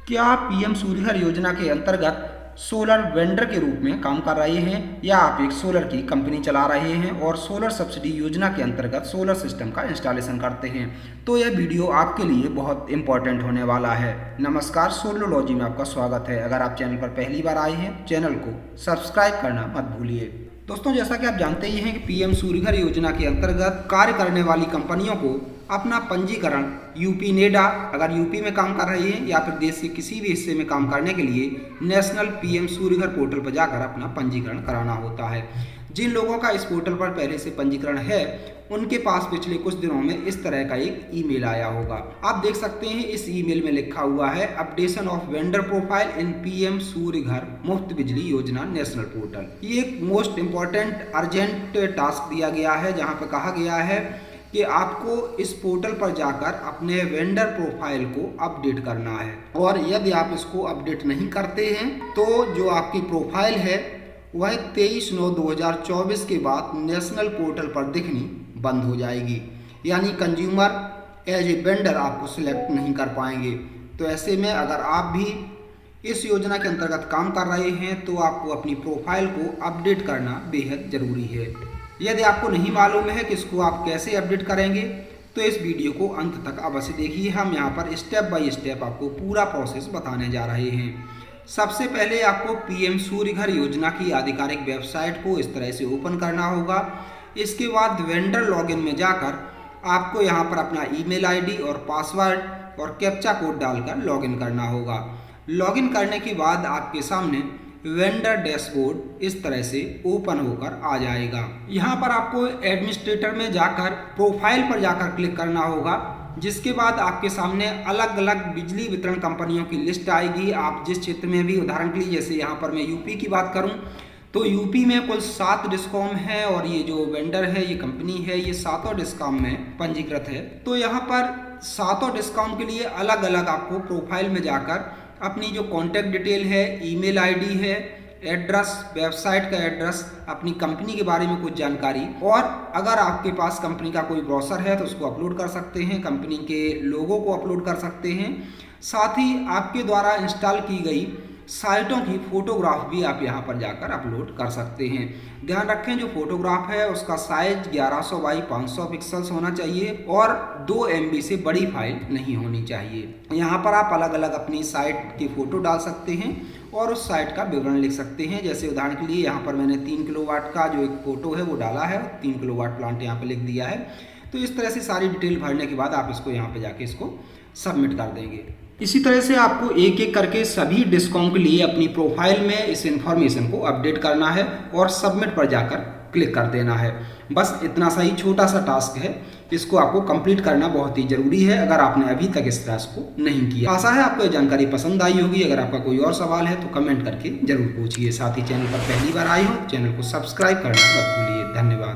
क्या आप पीएम सूर्यघर योजना के अंतर्गत सोलर वेंडर के रूप में काम कर रहे हैं या आप एक सोलर की कंपनी चला रहे हैं और सोलर सब्सिडी योजना के अंतर्गत सोलर सिस्टम का इंस्टॉलेशन करते हैं, तो यह वीडियो आपके लिए बहुत इंपॉर्टेंट होने वाला है। नमस्कार, सोलरोलॉजी में आपका स्वागत है। अगर आप चैनल पर पहली बार आए हैं, चैनल को सब्सक्राइब करना मत भूलिए। दोस्तों, जैसा कि आप जानते ही हैं कि पीएम सूर्यघर योजना के अंतर्गत कार्य करने वाली कंपनियों को अपना पंजीकरण यूपी नेडा, अगर यूपी में काम कर रही है या फिर देश के किसी भी हिस्से में काम करने के लिए नेशनल पीएम सूर्यघर पोर्टल पर जाकर अपना पंजीकरण कराना होता है। जिन लोगों का इस पोर्टल पर पहले से पंजीकरण है, उनके पास पिछले कुछ दिनों में इस तरह का एक ईमेल आया होगा। आप देख सकते हैं, इस ईमेल में लिखा हुआ है updation of vendor profile in PM Surya Ghar मुफ्त बिजली योजना नेशनल पोर्टल। ये एक मोस्ट इम्पॉर्टेंट अर्जेंट टास्क दिया गया है, जहाँ पर कहा गया है कि आपको इस पोर्टल पर जाकर अपने वेंडर प्रोफाइल को अपडेट करना है, और यदि आप इसको अपडेट नहीं करते हैं तो जो आपकी प्रोफाइल है वह 23/9/2024 के बाद नेशनल पोर्टल पर दिखनी बंद हो जाएगी, यानी कंज्यूमर एज ए वेंडर आपको सिलेक्ट नहीं कर पाएंगे। तो ऐसे में अगर आप भी इस योजना के अंतर्गत काम कर रहे हैं तो आपको अपनी प्रोफाइल को अपडेट करना बेहद ज़रूरी है। यदि आपको नहीं मालूम है कि इसको आप कैसे अपडेट करेंगे तो इस वीडियो को अंत तक अवश्य देखिए। हम यहाँ पर स्टेप बाय स्टेप आपको पूरा प्रोसेस बताने जा रहे हैं। सबसे पहले आपको पीएम सूर्यघर योजना की आधिकारिक वेबसाइट को इस तरह से ओपन करना होगा। इसके बाद वेंडर लॉगिन में जाकर आपको यहाँ पर अपना ईमेल आईडी और पासवर्ड और कैप्चा कोड डालकर लॉगिन करना होगा। लॉगिन करने के बाद आपके सामने वेंडर डैशबोर्ड इस तरह से ओपन होकर आ जाएगा। यहाँ पर आपको एडमिनिस्ट्रेटर में जाकर प्रोफाइल पर जाकर क्लिक करना होगा, जिसके बाद आपके सामने अलग अलग बिजली वितरण कंपनियों की लिस्ट आएगी। आप जिस क्षेत्र में भी, उदाहरण के लिए जैसे यहाँ पर मैं यूपी की बात करूँ तो यूपी में कुल 7 डिस्कॉम है, और ये जो वेंडर है, ये कंपनी है, ये 7 डिस्कॉम में पंजीकृत है। तो यहाँ पर 7 डिस्कॉम के लिए अलग अलग आपको प्रोफाइल में जाकर अपनी जो कॉन्टैक्ट डिटेल है, ईमेल आईडी है, एड्रेस, वेबसाइट का एड्रेस, अपनी कंपनी के बारे में कुछ जानकारी, और अगर आपके पास कंपनी का कोई ब्रोशर है तो उसको अपलोड कर सकते हैं, कंपनी के लोगो को अपलोड कर सकते हैं। साथ ही आपके द्वारा इंस्टॉल की गई साइटों की फोटोग्राफ भी आप यहाँ पर जाकर अपलोड कर सकते हैं। ध्यान रखें, जो फोटोग्राफ है उसका साइज 1100 बाई 500 पिक्सल्स होना चाहिए और 2 MB से बड़ी फाइल नहीं होनी चाहिए। यहाँ पर आप अलग अलग अपनी साइट की फ़ोटो डाल सकते हैं और उस साइट का विवरण लिख सकते हैं। जैसे उदाहरण के लिए यहाँ पर मैंने 3 किलोवाट का जो एक फ़ोटो है वो डाला है, 3 किलोवाट प्लांट यहाँ पर लिख दिया है। तो इस तरह से सारी डिटेल भरने के बाद आप इसको यहाँ पर जाके इसको सबमिट कर देंगे। इसी तरह से आपको एक एक करके सभी डिस्कॉम के लिए अपनी प्रोफाइल में इस इंफॉर्मेशन को अपडेट करना है और सबमिट पर जाकर क्लिक कर देना है। बस इतना सा ही छोटा सा टास्क है, इसको आपको कंप्लीट करना बहुत ही जरूरी है अगर आपने अभी तक इस टास्क को नहीं किया। आशा है आपको ये जानकारी पसंद आई होगी। अगर आपका कोई और सवाल है तो कमेंट करके जरूर पूछिए। साथ ही चैनल पर पहली बार आए हो, चैनल को सब्सक्राइब करना मत भूलिए। धन्यवाद।